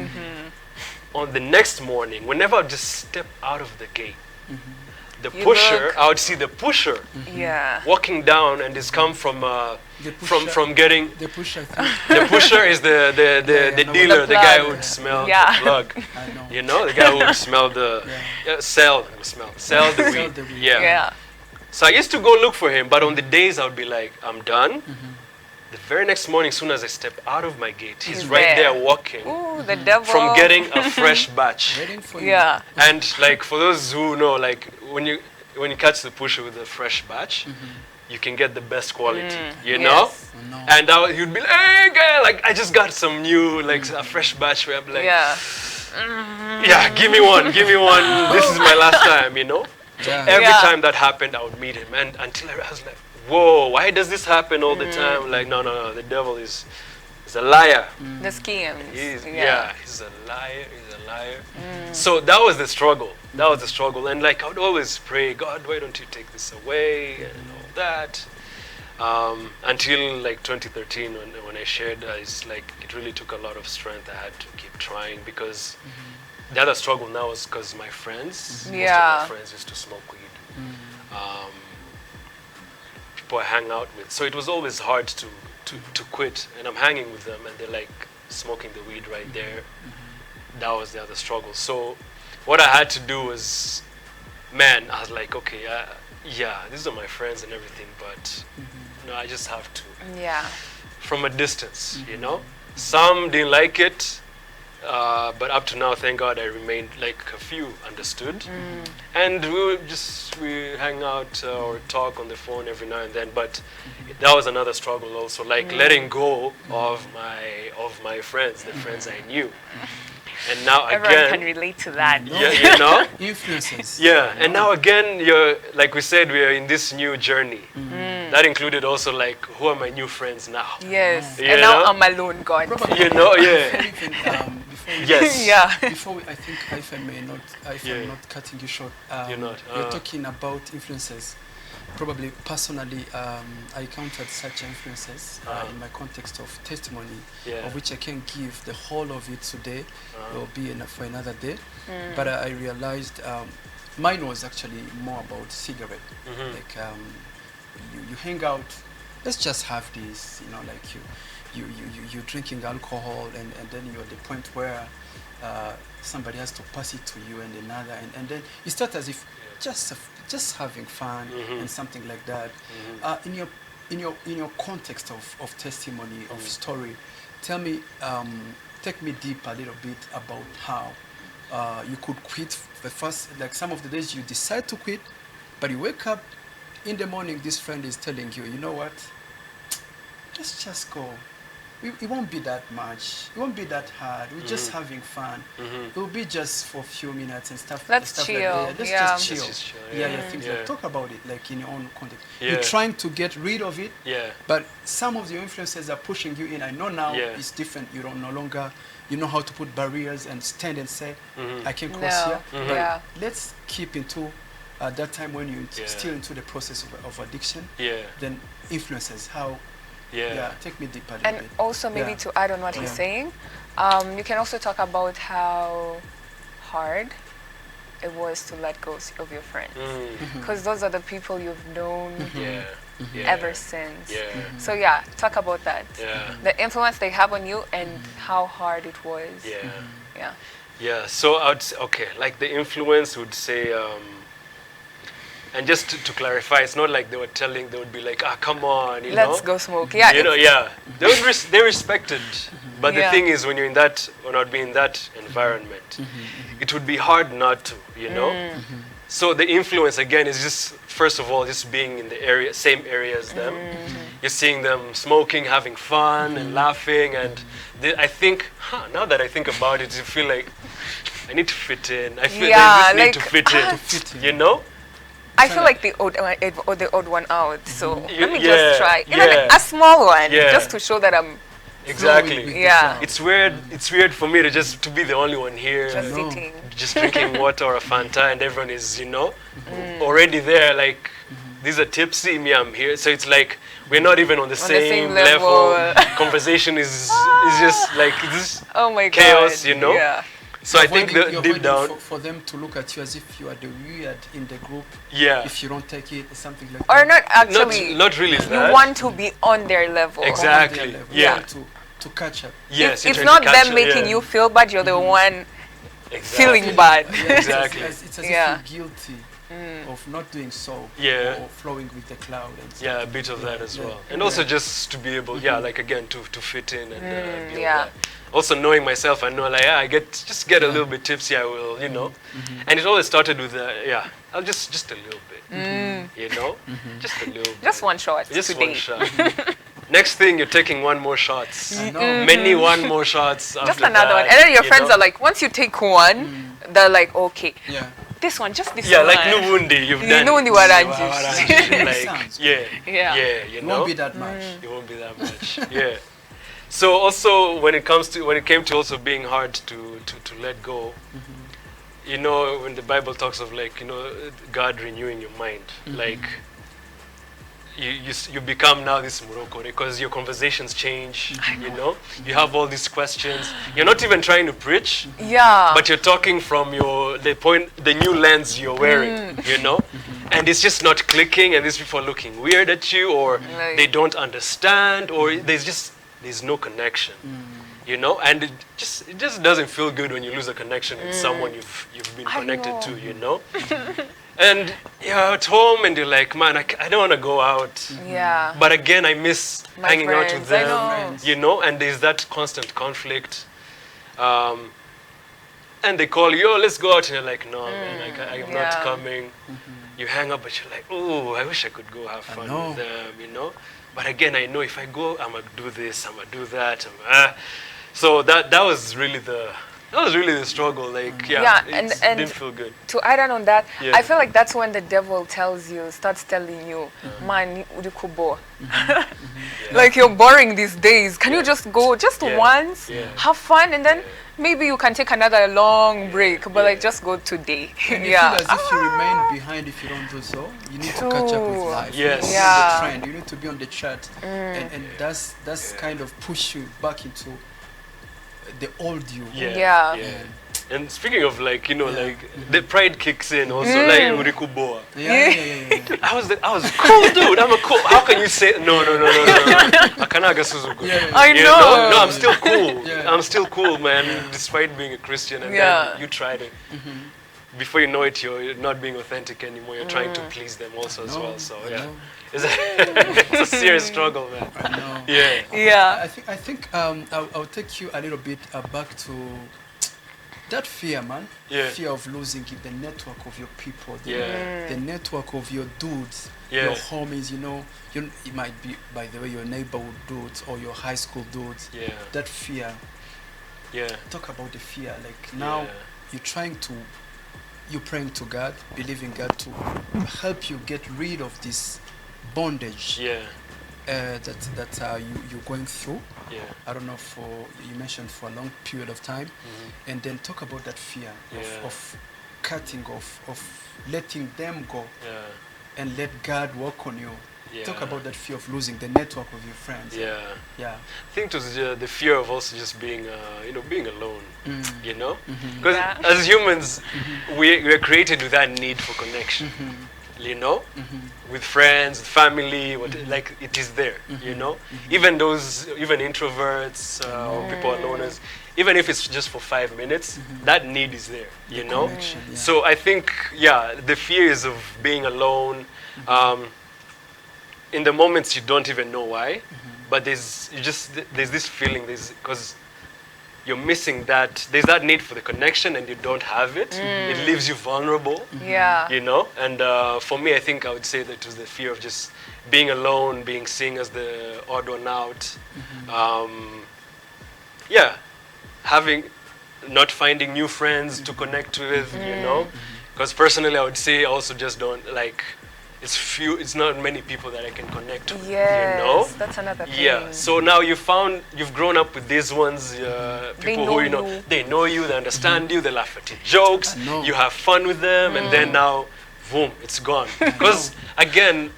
E: On the next morning, whenever I would just step out of the gate, I would see the pusher walking down, and it's come from getting
A: The pusher.
E: the pusher is the dealer, the guy who would smell the plug.
A: I know.
E: The guy who would smell the sell the weed. So I used to go look for him, but on the days I would be like, I'm done. The very next morning, soon as I step out of my gate, he's
B: He's
E: right
B: there.
E: there walking
B: Ooh, the devil.
E: from getting a fresh batch.
A: Waiting for you.
B: Yeah.
E: And like for those who know, like when you catch the pusher with a fresh batch, you can get the best quality, you know?
B: Yes.
A: Oh, no.
E: And he'd be like, hey guy, like I just got some new, like a fresh batch where I'm like,
B: Yeah.
E: yeah, give me one. This is my last time, you know?
A: Yeah.
E: Every
B: Yeah.
E: time that happened, I would meet him. And until I was like, whoa, why does this happen all the time? Like, no, the devil is a liar.
B: The schemes.
E: He's a liar. So that was the struggle. And like I would always pray, God, why don't you take this away and all that. Until like 2013 when I shared, it's like it really took a lot of strength. I had to keep trying because the other struggle now is because my friends, most of my friends used to smoke weed. People I hang out with. So it was always hard to quit. And I'm hanging with them and they're like smoking the weed right there. That was the other struggle. So what I had to do was, man, I was like, okay, yeah, these are my friends and everything, but you know, I just have to,
B: Yeah.
E: from a distance, you know. Some didn't like it, but up to now, thank God, I remained like a few understood, and we hang out or talk on the phone every now and then. But that was another struggle also, like letting go of my friends, the friends I knew. And now
B: Everyone
E: again,
B: can relate to that.
E: yeah, you know,
A: Influences.
E: yeah. And now again, you're like we said, we are in this new journey. That included also like, who are my new friends now?
B: Yes.
E: You
B: And now
E: know?
B: I'm alone, God.
A: Probably
E: You know, yeah.
A: before we,
E: Yes.
B: Yeah.
A: Before we, I think if I'm not cutting you short,
E: You're not.
A: you're talking about influences. Probably personally, I encountered such influences in my context of testimony,
E: Yeah.
A: of which I can give the whole of it today. It will be enough for another day. But I realized mine was actually more about cigarette. Like you hang out, let's just have this, you know, like you're drinking alcohol, and then you're at the point where somebody has to pass it to you and another, and then you start as if just having fun and something like that. In your context of testimony, of story, tell me, take me deep a little bit about how you could quit the first, like some of the days you decide to quit, but you wake up in the morning, this friend is telling you, you know what, let's just go. It won't be that much. It won't be that hard. We're just having fun. It will be just for a few minutes and stuff.
B: Let's
A: stuff
B: chill.
A: Like that. Let's
B: Yeah.
A: just chill.
E: Let's just chill,
A: Yeah, things
E: Yeah.
A: like talk about it, like in your own context.
E: Yeah.
A: You're trying to get rid of it,
E: Yeah.
A: but some of your influences are pushing you in. I know now
E: Yeah.
A: it's different. You don't no longer, you know how to put barriers and stand and say, I can cross
B: No.
A: here. But
B: Yeah.
A: let's keep into that time when you're
E: Yeah.
A: still into the process of addiction.
E: Yeah.
A: Then influences how.
E: Yeah.
A: Yeah, take me deeper a little
B: And
A: bit.
B: also maybe
A: Yeah.
B: to add on what he's
A: Yeah.
B: saying, you can also talk about how hard it was to let go of your friends. Because those are the people you've known
E: Yeah. Yeah.
B: ever since.
E: Yeah.
B: So yeah, talk about that.
E: Yeah.
B: The influence they have on you and how hard it was.
E: Yeah.
B: Yeah.
E: Yeah. So I would say, okay, like the influence would say, and just to clarify, it's not like they would be like, come on, you know.
B: Let's go smoke. Yeah.
E: You know, yeah. They respected. But
B: Yeah.
E: the thing is, when you're not being in that environment, it would be hard not to, you know. So the influence again is just, first of all, just being in the same area as them. You're seeing them smoking, having fun, and laughing, and I think, now that I think about it, you feel like I need to fit in. I feel
B: Yeah,
E: I just need
B: like,
E: to fit in.
A: fit in.
E: You know.
B: I feel like the odd one out. So let me
E: Yeah,
B: just try. You know, like
E: yeah.
B: a small one,
E: Yeah.
B: just to show that I'm
E: Exactly.
A: with the
B: Yeah.
A: crowd.
E: It's weird. It's weird for me to be the only one here,
B: just
A: know.
B: sitting.
E: just drinking water or a Fanta, and everyone is, already there. Like, these are tipsy. Me, I'm here. So it's like we're not even on the same level. Conversation is just like this
B: Oh my
E: chaos,
B: God.
E: Yeah. So I think
A: You're
E: deep
A: avoiding
E: down,
A: for them to look at you as if you are the weird in the group.
E: yeah.
A: If you don't take it, something like
B: Or
A: that.
B: not actually.
E: Not really
B: you
E: that.
B: want to be on their level.
E: Exactly.
A: On their level.
E: Yeah.
A: You want to catch up.
E: Yes. you're
B: It's
E: trying
B: not
E: to catch
B: them
E: up,
B: making
E: yeah.
B: you feel bad. You're the one
E: Exactly.
B: feeling bad.
A: Yeah,
E: Exactly.
A: It's as
B: Yeah.
A: if you're guilty. of not doing so,
E: Yeah.
A: or flowing with the cloud. And stuff.
E: Yeah, a bit of that as
A: yeah.
E: well. And also just to be able, like again, to fit in and be all
B: yeah.
E: that. Also knowing myself, I know like, I just get a little bit tipsy, I will, you know. And it always started with, I'll just a little bit, you know, just a little bit.
B: Just one shot
E: Just
B: today.
E: one shot. Next thing, you're taking one more shots.
A: I know.
E: Many one more shots after
B: Just another
E: that,
B: one. And then your
E: you
B: friends
E: know?
B: are like, once you take one, they're like, okay,
A: Yeah.
B: this one, just this
E: Yeah,
B: one.
E: like Nubundi, you've done
B: Nubundi
E: it.
B: warangiye.
E: Like,
A: Sounds
E: yeah,
B: Yeah.
E: you
A: It
E: know.
A: won't be that much.
E: It won't be that much. Yeah. So also when it came to also being hard to let go, you know, when the Bible talks of like, you know, God renewing your mind, like you become now this Morocco because your conversations change, you know, you have all these questions. You're not even trying to preach,
B: Yeah.
E: but you're talking from the new lens you're wearing, you know, and it's just not clicking, and these people are looking weird at you, or
B: Like-
E: they don't understand, or there's no connection, you know, and it just doesn't feel good when you lose a connection with someone you've been
B: I
E: connected
B: know.
E: to, you know. And you're at home and you're like, man, I don't want to go out.
B: Yeah.
E: But again, I miss
B: My
E: hanging out with
B: friends, I
E: them,
B: know.
E: you know, and there's that constant conflict. And they call you, let's go out, and you're like, no, man, I'm not
B: Yeah.
E: coming. You hang up, but you're like, oh, I wish I could go have fun
A: know.
E: with them, you know. But again, I know if I go, I'm gonna do this, I'm gonna do that. So that was really the struggle. Like,
B: Yeah,
E: it
B: and
E: didn't feel good.
B: To add on that,
E: Yeah.
B: I feel like that's when the devil starts telling you, man, urikubo. Like you're boring these days. Can you just go just
E: Yeah.
B: once,
E: Yeah.
B: have fun, and then maybe you can take another long break, but like just go today.
A: And you
B: Yeah.
A: feel as if you remain behind if you don't do so. You need to catch up with
B: True.
A: life.
E: Yes.
A: You need to be
B: Yeah.
A: on the trend. You need to be on the chart. And that's kind of push you back into the old you.
B: Yeah.
E: And speaking of like, you know,
A: Yeah.
E: like the pride kicks in also, like urikuboa.
A: Yeah.
E: I was a cool dude. I'm a cool. How can you say no? Akanaga Suzuku.
A: Yeah.
B: I
E: You
B: know.
E: No, I'm still cool.
A: Yeah.
E: I'm still cool, man. Despite being a Christian, and
B: Yeah.
E: then you tried it. Before you know it, you're not being authentic anymore. You're trying to please them also as well. So
A: I
E: yeah,
A: know.
E: it's a serious struggle, man.
A: I know.
E: Yeah.
B: Yeah.
A: I think I'll take you a little bit back to that fear, man.
E: Yeah.
A: Fear of losing the network of your people.
E: Yeah.
A: The network of your dudes,
E: Yeah.
A: your homies. You know, it might be, by the way, your neighborhood dudes or your high school dudes.
E: Yeah.
A: That fear.
E: Yeah.
A: Talk about the fear. Like now,
E: Yeah.
A: you're praying to God, believing God to help you get rid of this bondage
E: Yeah.
A: that you're going through.
E: Yeah.
A: I don't know, you mentioned for a long period of time, and then talk about that fear
E: Yeah.
A: of cutting off, of letting them go,
E: Yeah.
A: and let God work on you.
E: Yeah.
A: Talk about that fear of losing the network of your friends.
E: Yeah.
A: Yeah.
E: I think it was the fear of also just being, being alone, you know?
A: Mm-hmm.
E: Because
B: Yeah.
E: as humans, we're created with that need for connection, you know? With friends, with family, like it is there, you know? Even introverts or people are loners, even if it's just for 5 minutes, that need is there, you know?
A: Connection, yeah.
E: So I think, the fear is of being alone, in the moments you don't even know why, but there's this feeling, because you're missing that, there's that need for the connection and you don't have it. It leaves you vulnerable,
B: Yeah.
E: you know? And for me, I think I would say that it was the fear of just being alone, being seen as the odd one out. Not finding new friends to connect with, you know? Because personally, I would say also just don't, like, it's not many people that I can connect with,
B: Yes.
E: you know?
B: That's another thing.
E: Yeah, so now you've grown up with these ones, people
B: know
E: who,
B: you.
E: they know you, they understand you, they laugh at your jokes,
A: I know.
E: you have fun with them, and then now, boom, it's gone. Because, again,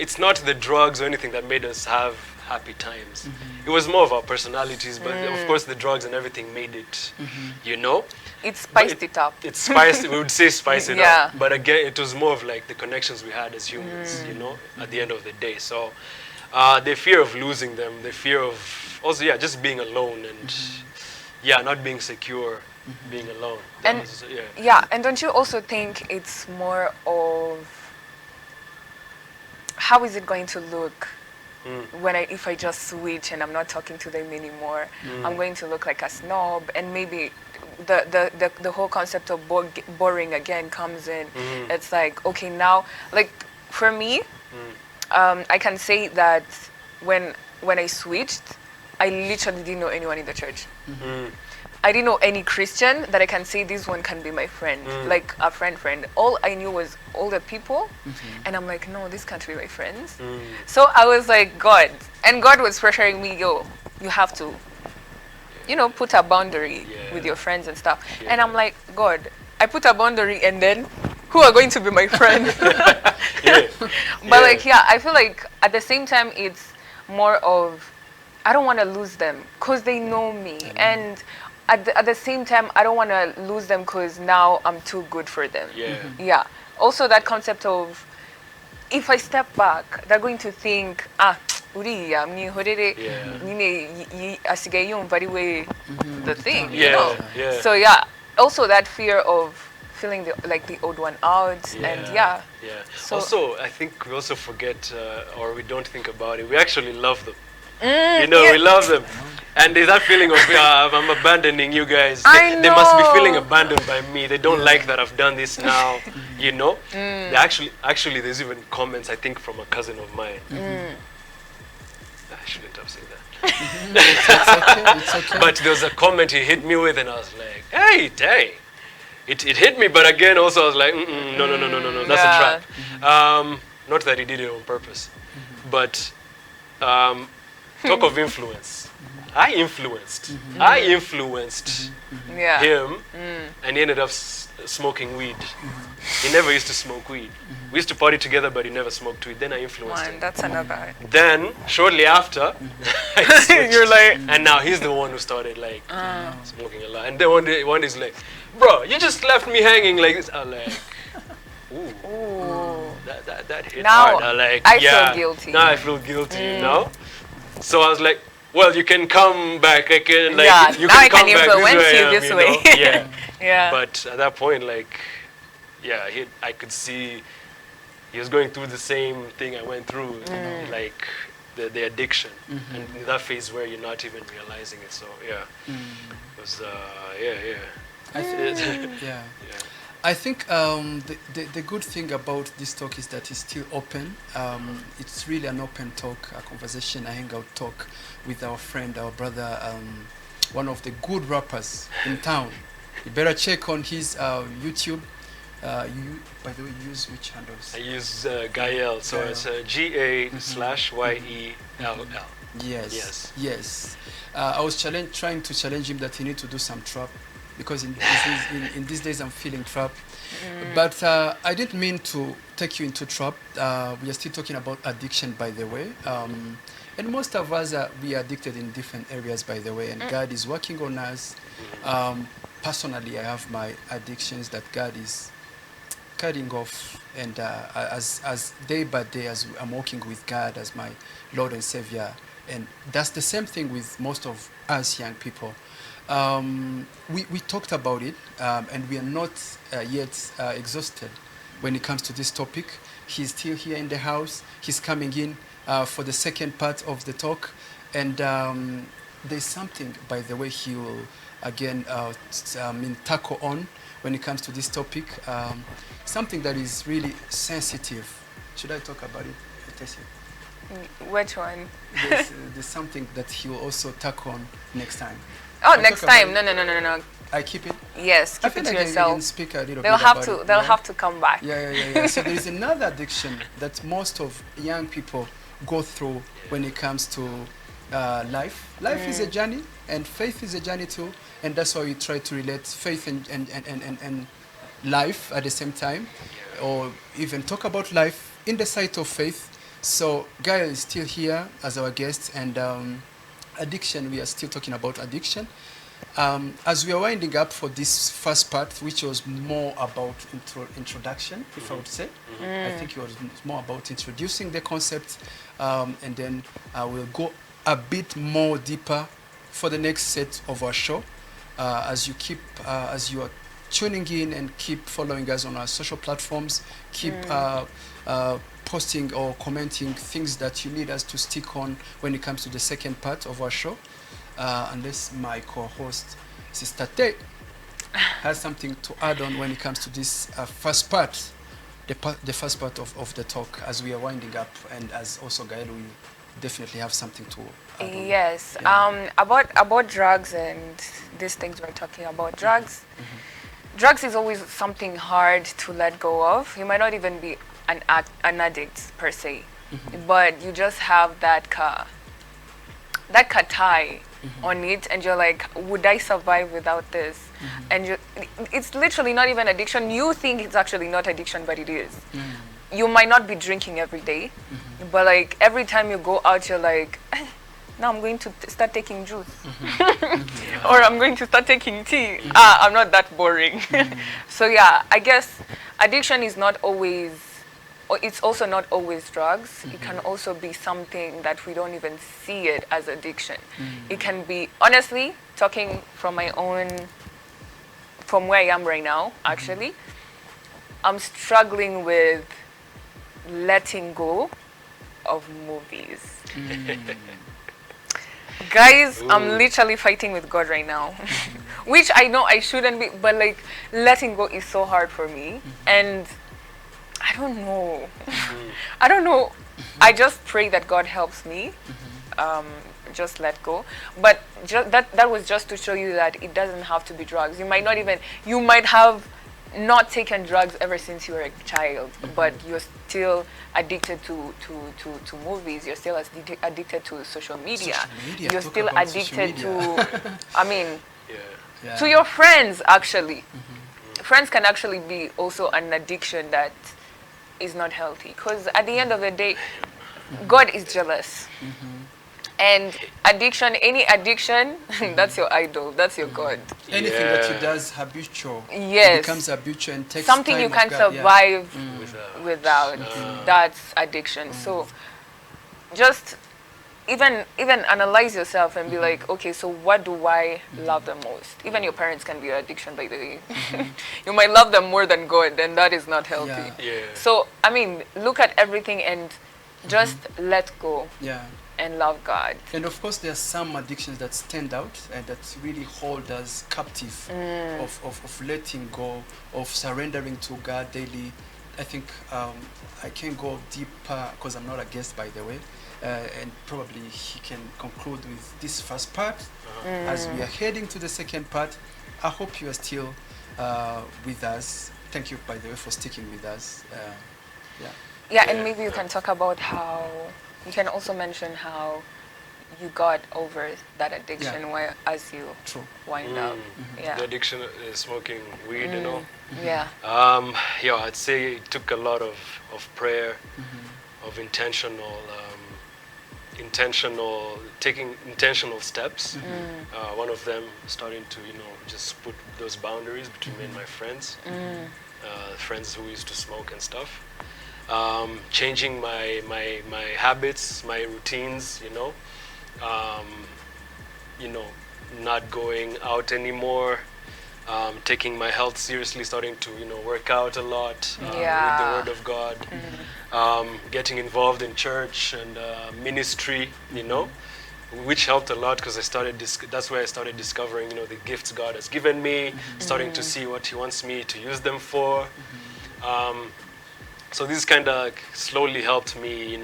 E: it's not the drugs or anything that made us have happy times. It was more of our personalities, but of course the drugs and everything made it, you know?
B: It spiced it up.
E: It's spiced, we would say spice it
B: Yeah.
E: up. But again, it was more of like the connections we had as humans, you know, at the end of the day. So the fear of losing them, the fear of also, just being alone and, not being secure being alone.
B: And yeah, and don't you also think it's more of how is it going to look when if I just switch and I'm not talking to them anymore? I'm going to look like a snob, and maybe the whole concept of boring again comes in. It's like, okay, now, like for me, I can say that when I switched, I literally didn't know anyone in the church. I didn't know any Christian that I can say this one can be my friend, like a friend. All I knew was older people, and I'm like, no, this can't be my friends. So I was like, God, and God was pressuring me, yo, you have to, put a boundary with your friends and stuff. And I'm like, God, I put a boundary, and then who are going to be my friend? But I feel like at the same time, it's more of, I don't want to lose them because they know me. And at the same time, I don't want to lose them because now I'm too good for them. Yeah. Also that concept of, if I step back, they're going to think, uriya mwihorere nyine asigaye yumva ari we the thing, you know. So also that fear of feeling like the odd one out, and So
E: also, I think we also forget, or we don't think about it. We actually love them. We love them. And there's that feeling of I'm abandoning you guys. They must be feeling abandoned by me. They don't like that I've done this now. They actually, there's even comments, I think, from a cousin of mine. I shouldn't have said that.
A: It's okay.
E: But there was a comment he hit me with, and I was like, hey, dang. It hit me, but again, also I was like, no, that's a trap. Not that he did it on purpose, but talk of influence. I influenced him, and he ended up smoking weed. He never used to smoke weed. We used to party together, but he never smoked weed. Then I influenced him.
B: That's another.
E: Then, shortly after, I switched. You're like, and now he's the one who started like smoking a lot. And then one day he's like, bro, you just left me hanging like this. I'm like, ooh. That hit hard. I'm like,
B: I feel guilty.
E: Now I feel guilty, So I was like, well, you can come back. I can, like, you
B: now
E: can
B: I
E: come
B: can
E: back
B: influence
E: this way.
B: Yeah. Yeah.
E: But at that point, like, I could see he was going through the same thing I went through, like the addiction, and in that phase where you're not even realizing it. So it was
A: I think the good thing about this talk is that it's still open. It's really an open talk, a conversation, a hangout talk with our friend, our brother, one of the good rappers in town. You better check on his YouTube. You, by the way, use which handles?
E: I use Gael, so it's GA/YELL.
A: Yes. I was trying to challenge him that he need to do some trap, because in these days I'm feeling trap. But I didn't mean to take you into trap. We are still talking about addiction, by the way. And most of us we are addicted in different areas, by the way. And God is working on us. Personally, I have my addictions that God is cutting off, and as day by day, as I'm walking with God as my Lord and Savior. And that's the same thing with most of us young people. We talked about it, and we are not yet exhausted when it comes to this topic. He's still here in the house. He's coming in for the second part of the talk. And there's something, by the way, he will again tackle on when it comes to this topic. Something that is really sensitive. Should I talk about it, Tessy?
B: Which one?
A: There's something that he will also tackle on next time.
B: Oh, next time. No.
A: I keep it?
B: Yes, keep it to yourself.
A: I can speak a little
B: they'll
A: bit
B: have
A: about
B: to.
A: it,
B: They'll have to come back.
A: Yeah. So there is another addiction that most of young people go through when it comes to life. Life is a journey, and faith is a journey too. And that's why we try to relate faith and life at the same time, or even talk about life in the sight of faith. So Gael is still here as our guest, and addiction, we are still talking about addiction. As we are winding up for this first part, which was more about introduction, if I would say. I think it was more about introducing the concept, and then I will go a bit more deeper for the next set of our show. as you are tuning in and keep following us on our social platforms, keep posting or commenting things that you need us to stick on when it comes to the second part of our show. Unless my co-host, Sister Tay, has something to add on when it comes to this first part, the first part of the talk as we are winding up, and as also Gael will definitely have something to add on.
B: Yes.
A: Yeah.
B: About drugs and these things we're talking about. Drugs. Drugs is always something hard to let go of. You might not even be an addict per se, but you just have that tie on it, and you're like, would I survive without this? And it's literally not even addiction. You think it's actually not addiction, but it is. You might not be drinking every day, but like every time you go out, you're like, now I'm going to start taking juice, or I'm going to start taking tea. I'm not that boring. So yeah, I guess addiction is not always, or it's also not always drugs. It can also be something that we don't even see it as addiction. It can be, honestly, talking from from where I am right now, actually, I'm struggling with letting go of movies. Guys, I'm literally fighting with God right now, which I know I shouldn't be, but like letting go is so hard for me. And I don't know. I don't know. I just pray that God helps me just let go. But that was just to show you that it doesn't have to be drugs. You might have not taken drugs ever since you were a child, but you're still addicted to movies. You're still addicted to social media. You're still addicted to, I mean, to your friends, actually. Friends can actually be also an addiction that is not healthy, because at the end of the day, God is jealous. And addiction, any addiction, that's your idol, that's your God.
A: Anything that he does habitual,
B: yes,
A: becomes habitual and takes
B: something
A: time
B: you can't
A: God,
B: survive without. That's addiction. So just even analyze yourself and be like, okay, so what do I love the most? Even your parents can be an addiction, by the way. You might love them more than God, and that is not healthy. So I mean, look at everything and just let go. And love God.
A: And of course, there are some addictions that stand out and that really hold us captive of letting go, of surrendering to God daily. I think I can go deeper because I'm not a guest, by the way, and probably he can conclude with this first part. As we are heading to the second part, I hope you are still with us. Thank you, by the way, for sticking with us.
B: And maybe you can talk about how, you can also mention how you got over that addiction as you wind up.
E: The addiction is smoking weed, you know. I'd say it took a lot of prayer, of taking intentional steps. One of them starting to, just put those boundaries between me and my friends, friends who used to smoke and stuff. Changing my habits, my routines, not going out anymore, taking my health seriously, starting to, work out a lot, read the Word of God, getting involved in church and ministry, which helped a lot because that's where I started discovering, the gifts God has given me, starting to see what He wants me to use them for. So this kind of slowly helped me,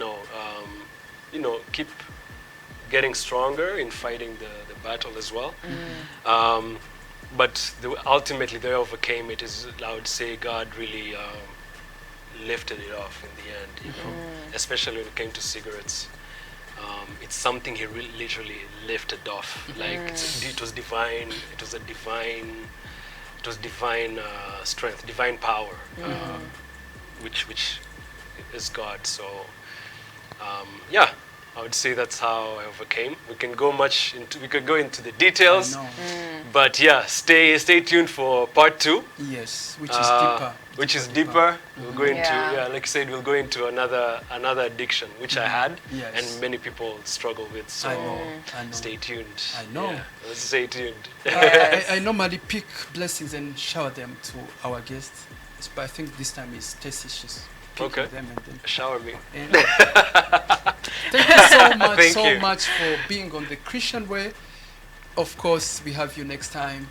E: keep getting stronger in fighting the battle as well. But ultimately, they overcame it. I would say God really lifted it off in the end, especially when it came to cigarettes. It's something He literally lifted off. Like it was divine. It was divine strength, divine power. Which is God. So I would say that's how I overcame. We could go into the details, but stay tuned for part 2.
A: Yes, which is deeper.
E: which is deeper. We'll go into,
B: Yeah.
E: like you said, we'll go into another addiction, which I had,
A: Yes.
E: and many people struggle with. So
A: I know.
E: stay tuned.
A: I know.
E: Yeah, let's stay tuned.
A: I normally pick blessings and shower them to our guests, but I think this time is Tessy. She's picking
E: Okay.
A: them and then.
E: Shower me.
A: And thank you so much,
E: Thank
A: so
E: you.
A: much for being on the Christian way. Of course, we have you next time,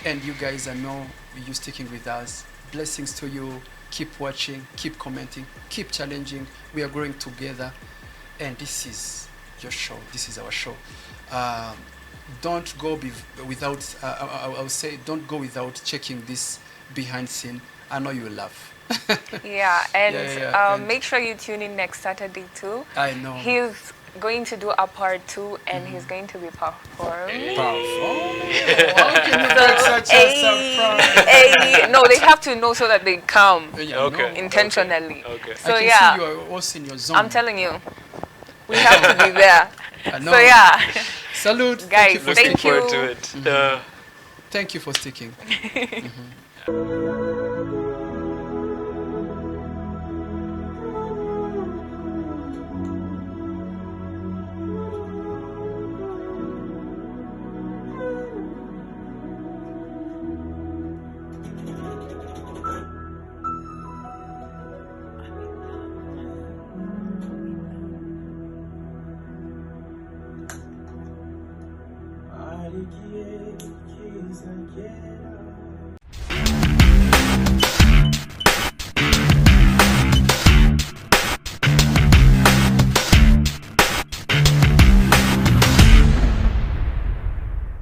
A: and you guys, I know you sticking with us. Blessings to you. Keep watching, keep commenting, keep challenging. We are growing together, and this is your show. This is our show. Don't go without. I would say, don't go without checking this behind scene. I know you will laugh.
B: Yeah, and,
A: and-
B: make sure you tune in next Saturday too.
A: I know.
B: He's going to do a part 2, and he's going to be performed.
A: How can you break such a surprise?
B: No, they have to know so that they come
A: Yeah,
E: Okay.
A: no.
B: intentionally.
E: Okay.
B: So
A: I can
B: yeah,
A: see you are also in your zone.
B: I'm telling you, we have to be there.
A: I know.
B: So yeah,
A: Salute.
B: Guys,
A: thank you for
E: Looking
B: Thank
A: sticking.
E: forward
B: you.
E: to it.
A: Thank you for sticking.
C: Arikie, kiza,